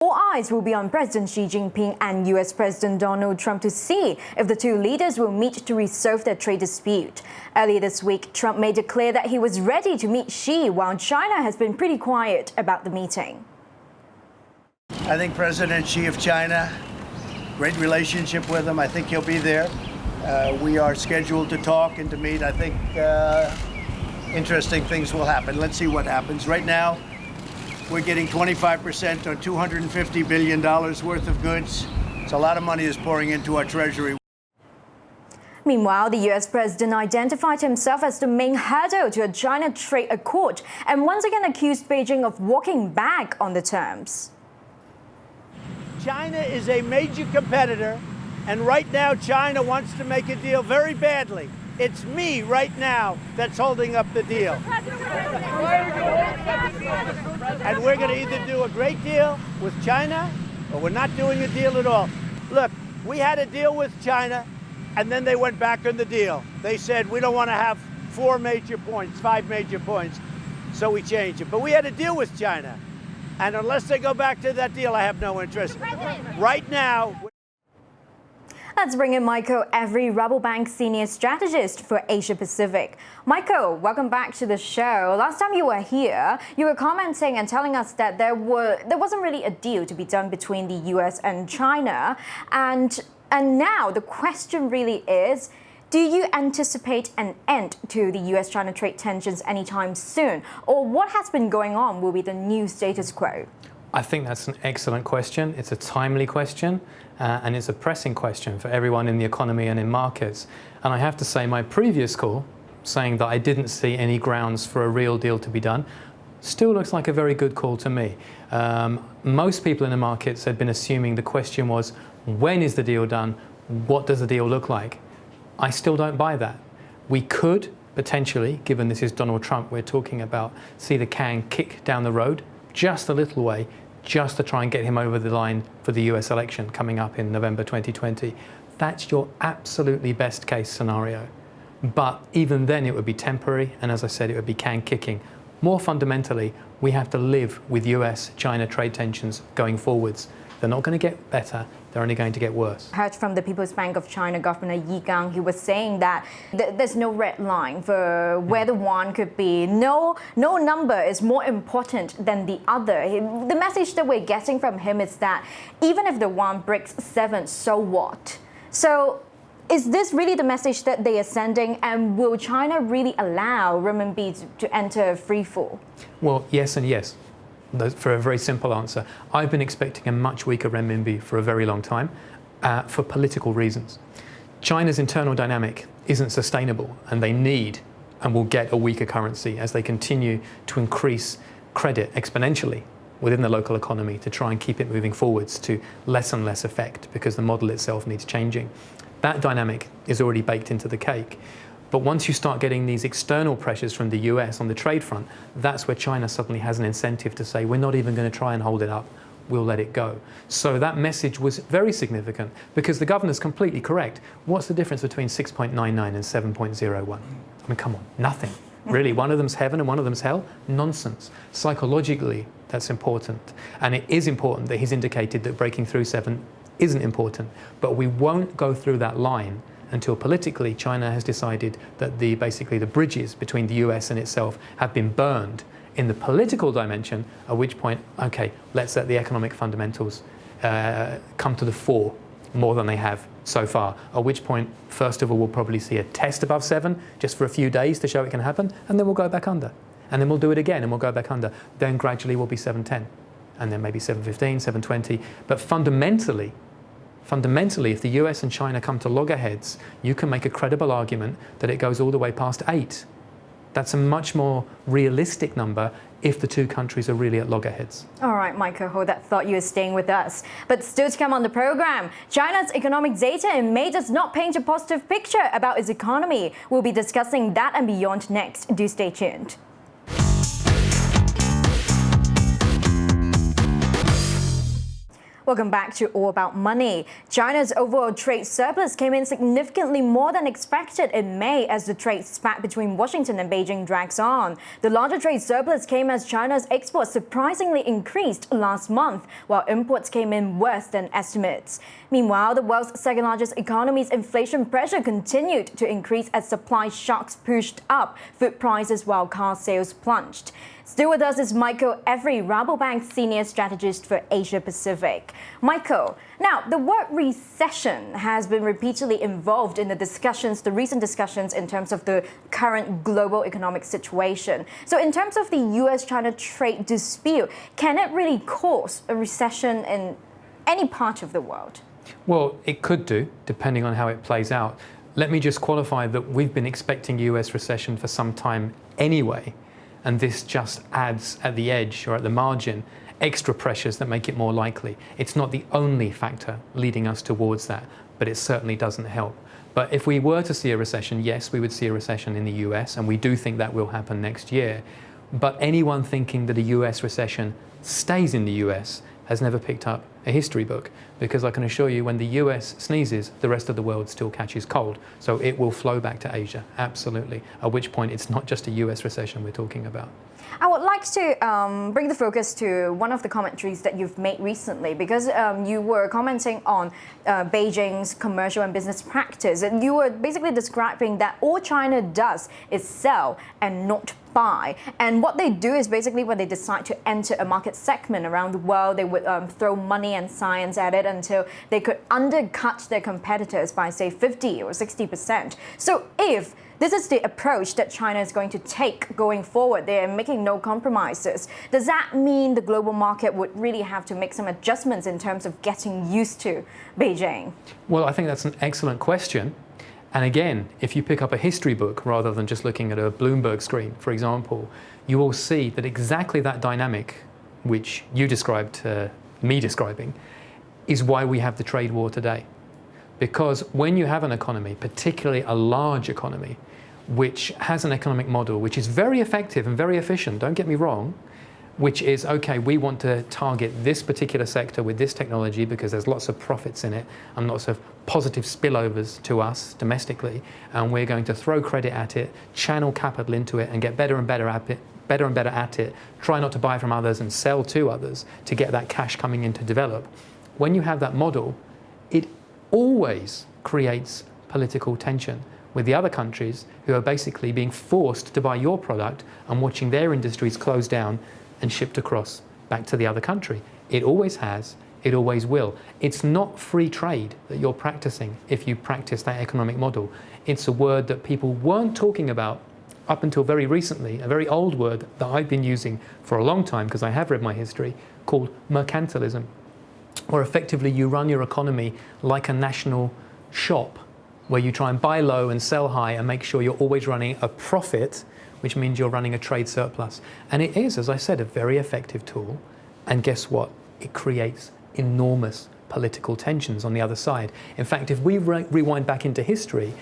All eyes will be on President Xi Jinping and US President Donald Trump to see if the two leaders will meet to resolve their trade dispute. Earlier this week, Trump made it clear that he was ready to meet Xi, while China has been pretty quiet about the meeting. I think President Xi of China, great relationship with him. I think he'll be there. We are scheduled to talk and to meet. I think interesting things will happen. Let's see what happens. Right now, we're getting 25% on $250 billion worth of goods. So a lot of money is pouring into our treasury. Meanwhile, the US president identified himself as the main hurdle to a China trade accord and once again accused Beijing of walking back on the terms. China is a major competitor, and right now China wants to make a deal very badly. It's me right now that's holding up the deal. And we're going to either do a great deal with China or we're not doing a deal at all. Look, we had a deal with China and then they went back on the deal. They said, we don't want to have 5 major points, so we changed it. But we had a deal with China. And unless they go back to that deal, I have no interest. Right now... Let's bring in Michael Every, Rabobank Senior Strategist for Asia Pacific. Michael, welcome back to the show. Last time you were here, you were commenting and telling us that there wasn't really a deal to be done between the US and China. And now the question really is, do you anticipate an end to the US-China trade tensions anytime soon? Or what has been going on will be the new status quo? I think that's an excellent question. It's a timely question, and it's a pressing question for everyone in the economy and in markets. And I have to say, my previous call, saying that I didn't see any grounds for a real deal to be done, still looks like a very good call to me. Most people in the markets had been assuming the question was, when is the deal done? What does the deal look like? I still don't buy that. We could potentially, given this is Donald Trump we're talking about, see the can kick down the road just a little way, just to try and get him over the line for the US election coming up in November 2020. That's your absolutely best case scenario. But even then it would be temporary, and as I said, it would be can kicking. More fundamentally, we have to live with US-China trade tensions going forwards. They're not going to get better, they're only going to get worse. I heard from the People's Bank of China Governor Yi Gang. He was saying that there's no red line for where the yuan could be. No number is more important than the other. The message that we're getting from him is that even if the yuan breaks 7, so what? So is this really the message that they are sending, and will China really allow renminbi to enter free fall? Well, yes and yes. For a very simple answer. I've been expecting a much weaker renminbi for a very long time for political reasons. China's internal dynamic isn't sustainable, and they need and will get a weaker currency as they continue to increase credit exponentially within the local economy to try and keep it moving forwards to less and less effect because the model itself needs changing. That dynamic is already baked into the cake. But once you start getting these external pressures from the US on the trade front, that's where China suddenly has an incentive to say, we're not even going to try and hold it up, we'll let it go. So that message was very significant because the governor's completely correct. What's the difference between 6.99 and 7.01? I mean, come on, nothing. Really, one of them's heaven and one of them's hell? Nonsense. Psychologically, that's important. And it is important that he's indicated that breaking through 7 isn't important. But we won't go through that line until politically China has decided that basically the bridges between the US and itself have been burned in the political dimension, at which point, okay, let's let the economic fundamentals come to the fore more than they have so far, at which point, first of all, we'll probably see a test above 7 just for a few days to show it can happen, and then we'll go back under. And then we'll do it again and we'll go back under. Then gradually we'll be 7.10, and then maybe 7.15, 7.20. But fundamentally, if the US and China come to loggerheads, you can make a credible argument that it goes all the way past 8. That's a much more realistic number if the two countries are really at loggerheads. All right, Michael, hold that thought. You are staying with us. But still to come on the program, China's economic data in May does not paint a positive picture about its economy. We'll be discussing that and beyond next. Do stay tuned. Welcome back to All About Money. China's overall trade surplus came in significantly more than expected in May as the trade spat between Washington and Beijing drags on. The larger trade surplus came as China's exports surprisingly increased last month, while imports came in worse than estimates. Meanwhile, the world's second-largest economy's inflation pressure continued to increase as supply shocks pushed up food prices while car sales plunged. Still with us is Michael Every, Rabobank Senior Strategist for Asia Pacific. Michael, now the word recession has been repeatedly involved in the recent discussions in terms of the current global economic situation. So in terms of the US-China trade dispute, can it really cause a recession in any part of the world? Well, it could do, depending on how it plays out. Let me just qualify that we've been expecting US recession for some time anyway. And this just adds at the edge or at the margin extra pressures that make it more likely. It's not the only factor leading us towards that, but it certainly doesn't help. But if we were to see a recession, yes, we would see a recession in the US, and we do think that will happen next year. But anyone thinking that a US recession stays in the US has never picked up a history book, because I can assure you when the US sneezes, the rest of the world still catches cold. So it will flow back to Asia, absolutely, at which point it's not just a US recession we're talking about. I would like to bring the focus to one of the commentaries that you've made recently, because you were commenting on Beijing's commercial and business practice, and you were basically describing that all China does is sell and not buy. And what they do is basically when they decide to enter a market segment around the world, they would throw money and science at it until they could undercut their competitors by, say, 50 or 60%. So if this is the approach that China is going to take going forward, they are making no compromises, does that mean the global market would really have to make some adjustments in terms of getting used to Beijing? Well, I think that's an excellent question. And again, if you pick up a history book rather than just looking at a Bloomberg screen, for example, you will see that exactly that dynamic, which you described, me describing, is why we have the trade war today. Because when you have an economy, particularly a large economy, which has an economic model which is very effective and very efficient, don't get me wrong, which is, okay, we want to target this particular sector with this technology because there's lots of profits in it and lots of positive spillovers to us domestically, and we're going to throw credit at it, channel capital into it, and get better and better at it, try not to buy from others and sell to others to get that cash coming in to develop. When you have that model, it always creates political tension with the other countries who are basically being forced to buy your product and watching their industries close down and shipped across back to the other country. It always has, it always will. It's not free trade that you're practicing if you practice that economic model. It's a word that people weren't talking about up until very recently, a very old word that I've been using for a long time because I have read my history, called mercantilism, where effectively you run your economy like a national shop where you try and buy low and sell high and make sure you're always running a profit, which means you're running a trade surplus. And it is, as I said, a very effective tool. And guess what? It creates enormous political tensions on the other side. In fact, if we rewind back into history,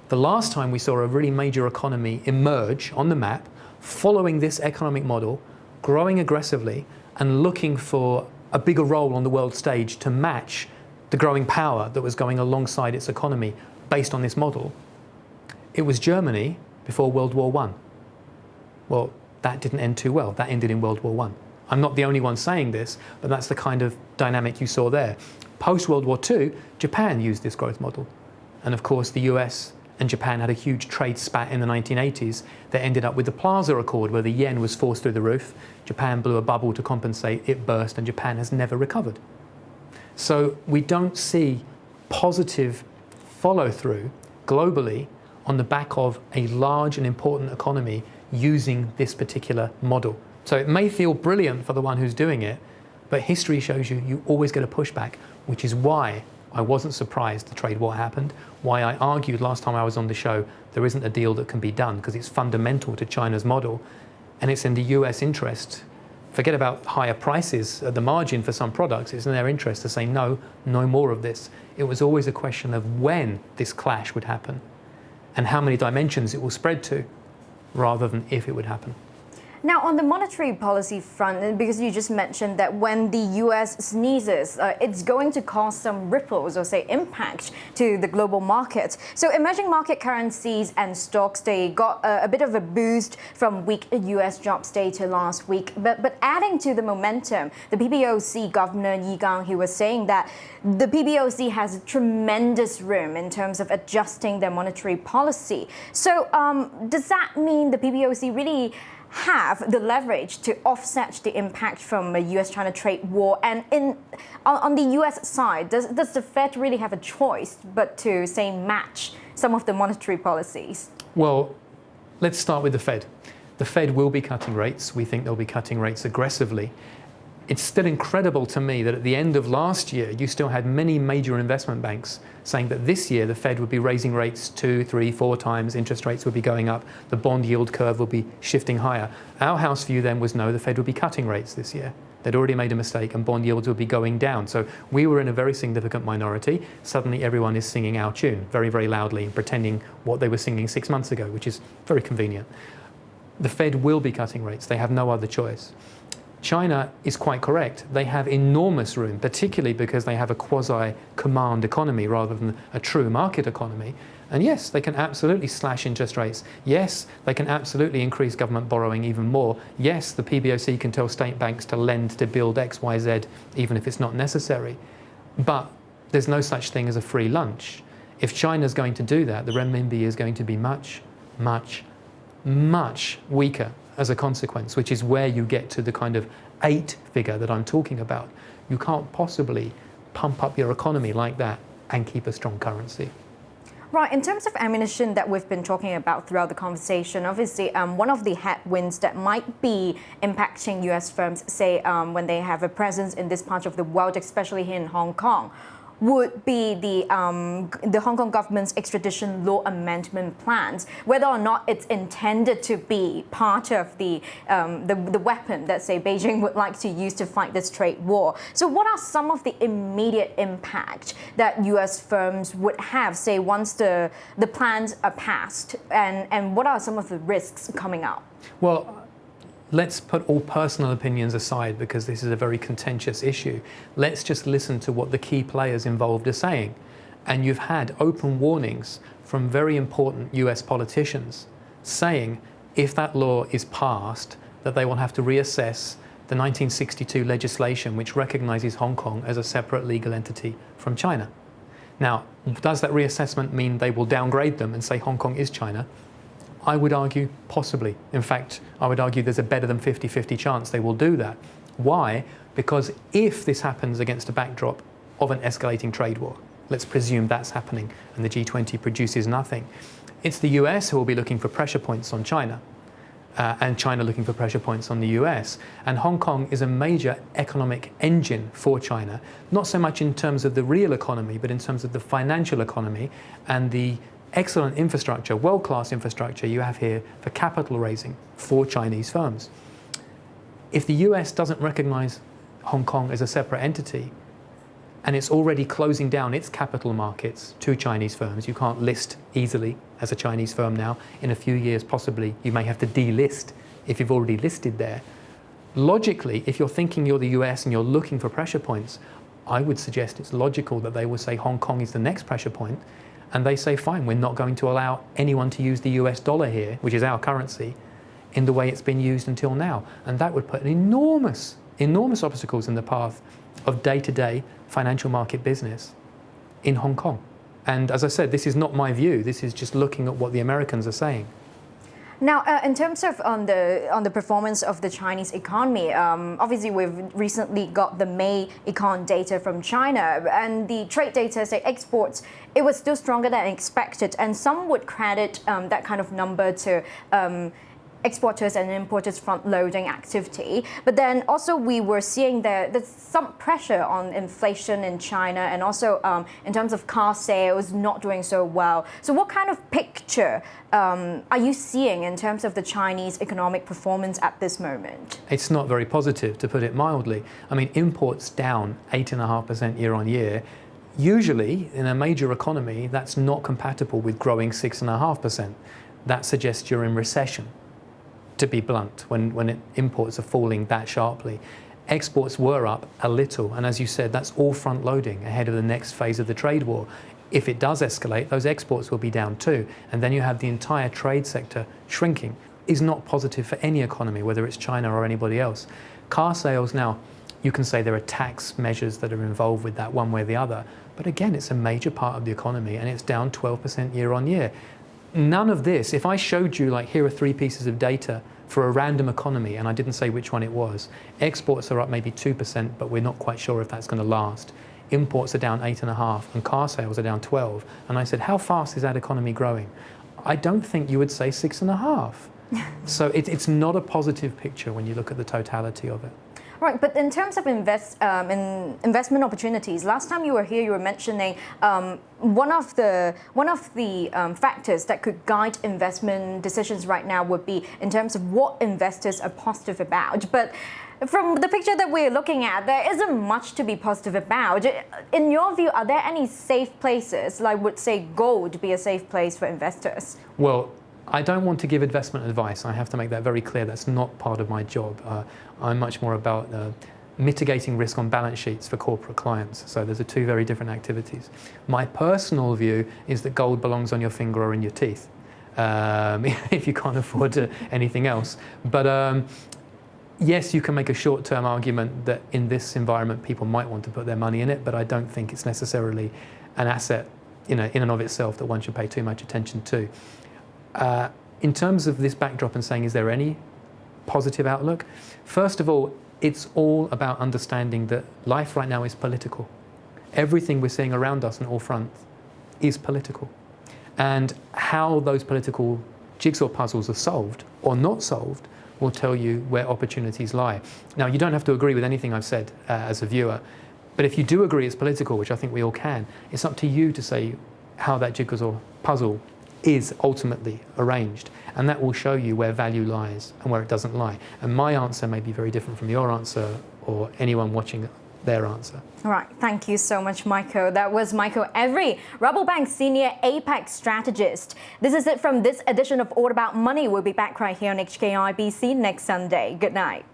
the last time we saw a really major economy emerge on the map, following this economic model, growing aggressively and looking for a bigger role on the world stage to match the growing power that was going alongside its economy based on this model, it was Germany before World War I. Well, that didn't end too well. That ended in World War I. I'm not the only one saying this, but that's the kind of dynamic you saw there. Post-World War II, Japan used this growth model. And of course, the US and Japan had a huge trade spat in the 1980s that ended up with the Plaza Accord, where the yen was forced through the roof. Japan blew a bubble to compensate, it burst, and Japan has never recovered. So we don't see positive follow-through globally on the back of a large and important economy using this particular model. So it may feel brilliant for the one who's doing it, but history shows you always get a pushback, which is why I wasn't surprised the trade war happened, why I argued last time I was on the show there isn't a deal that can be done because it's fundamental to China's model and it's in the US interest. Forget about higher prices at the margin for some products, it's in their interest to say no more of this. It was always a question of when this clash would happen and how many dimensions it will spread to, rather than if it would happen. Now, on the monetary policy front, because you just mentioned that when the US sneezes, it's going to cause some ripples or say impact to the global markets. So emerging market currencies and stocks, they got a bit of a boost from weak US jobs data last week. But adding to the momentum, the PBOC Governor Yi Gang, he was saying that the PBOC has tremendous room in terms of adjusting their monetary policy. So does that mean the PBOC really have the leverage to offset the impact from the US-China trade war? And on the US side, does the Fed really have a choice but to, say, match some of the monetary policies? Well, let's start with the Fed. The Fed will be cutting rates. We think they'll be cutting rates aggressively. It's still incredible to me that at the end of last year, you still had many major investment banks saying that this year the Fed would be raising rates 2, 3, 4 times, interest rates would be going up, the bond yield curve will be shifting higher. Our house view then was no, the Fed would be cutting rates this year. They'd already made a mistake and bond yields would be going down. So we were in a very significant minority. Suddenly everyone is singing our tune very, very loudly and pretending what they were singing 6 months ago, which is very convenient. The Fed will be cutting rates. They have no other choice. China is quite correct. They have enormous room, particularly because they have a quasi-command economy rather than a true market economy. And yes, they can absolutely slash interest rates. Yes, they can absolutely increase government borrowing even more. Yes, the PBOC can tell state banks to lend to build X, Y, Z, even if it's not necessary. But there's no such thing as a free lunch. If China's going to do that, the renminbi is going to be much, much, much weaker as a consequence, which is where you get to the kind of 8 figure that I'm talking about. You can't possibly pump up your economy like that and keep a strong currency. Right, in terms of ammunition that we've been talking about throughout the conversation, obviously one of the headwinds that might be impacting US firms, say when they have a presence in this part of the world, especially here in Hong Kong, would be the Hong Kong government's extradition law amendment plans, whether or not it's intended to be part of the weapon that, say, Beijing would like to use to fight this trade war. So what are some of the immediate impact that US firms would have, say, once the plans are passed, and what are some of the risks coming out? Well, let's put all personal opinions aside because this is a very contentious issue. Let's just listen to what the key players involved are saying. And you've had open warnings from very important US politicians saying if that law is passed, that they will have to reassess the 1962 legislation which recognizes Hong Kong as a separate legal entity from China. Now, does that reassessment mean they will downgrade them and say Hong Kong is China? I would argue possibly. In fact, I would argue there's a better than 50-50 chance they will do that. Why? Because if this happens against a backdrop of an escalating trade war, let's presume that's happening and the G20 produces nothing, it's the US who will be looking for pressure points on China and China looking for pressure points on the US. And Hong Kong is a major economic engine for China, not so much in terms of the real economy, but in terms of the financial economy and the excellent infrastructure, world-class infrastructure you have here for capital raising for Chinese firms. If the US doesn't recognize Hong Kong as a separate entity, and it's already closing down its capital markets to Chinese firms, you can't list easily as a Chinese firm now. In a few years, possibly, you may have to delist if you've already listed there. Logically, if you're thinking you're the US and you're looking for pressure points, I would suggest it's logical that they will say Hong Kong is the next pressure point, and they say, fine, we're not going to allow anyone to use the US dollar here, which is our currency, in the way it's been used until now. And that would put enormous, enormous obstacles in the path of day-to-day financial market business in Hong Kong. And as I said, this is not my view. This is just looking at what the Americans are saying. Now, in terms of on the performance of the Chinese economy, obviously we've recently got the May econ data from China, and the trade data, say exports, it was still stronger than expected, and some would credit that kind of number to exporters and importers front-loading activity. But then also we were seeing there's some pressure on inflation in China, and also in terms of car sales not doing so well. So what kind of picture are you seeing in terms of the Chinese economic performance at this moment? It's not very positive, to put it mildly. I mean, imports down 8.5% year on year. Usually, in a major economy, that's not compatible with growing 6.5%. That suggests you're in recession. to be blunt, when imports are falling that sharply. Exports were up a little, and as you said, that's all front loading ahead of the next phase of the trade war. If it does escalate, those exports will be down too, and then you have the entire trade sector shrinking. Is not positive for any economy, whether it's China or anybody else. Car sales now, you can say there are tax measures that are involved with that one way or the other, but again, it's a major part of the economy and it's down 12% year on year. None of this, if I showed you like here are 3 pieces of data for a random economy and I didn't say which one it was, exports are up maybe 2%, but we're not quite sure if that's going to last. Imports are down 8.5% and car sales are down 12%. And I said, how fast is that economy growing? I don't think you would say 6.5%. So it's not a positive picture when you look at the totality of it. Right, but in terms of investment opportunities, last time you were here, you were mentioning one of the factors that could guide investment decisions right now would be in terms of what investors are positive about. But from the picture that we're looking at, there isn't much to be positive about. In your view, are there any safe places, like would say gold be a safe place for investors? Well, I don't want to give investment advice. I have to make that very clear. That's not part of my job. I'm much more about mitigating risk on balance sheets for corporate clients. So those are 2 very different activities. My personal view is that gold belongs on your finger or in your teeth, if you can't afford anything else. But yes, you can make a short-term argument that in this environment people might want to put their money in it, but I don't think it's necessarily an asset in and of itself that one should pay too much attention to. In terms of this backdrop and saying, is there any positive outlook? First of all, it's all about understanding that life right now is political. Everything we're seeing around us on all fronts is political. And how those political jigsaw puzzles are solved or not solved will tell you where opportunities lie. Now, you don't have to agree with anything I've said as a viewer, but if you do agree it's political, which I think we all can, it's up to you to say how that jigsaw puzzle is ultimately arranged, and that will show you where value lies and where it doesn't lie. And my answer may be very different from your answer or anyone watching their answer. All right, thank you so much, Michael. That was Michael Every, Rabobank Senior APAC Strategist. This is it from this edition of All About Money. We'll be back right here on HKIBC next Sunday. Good night.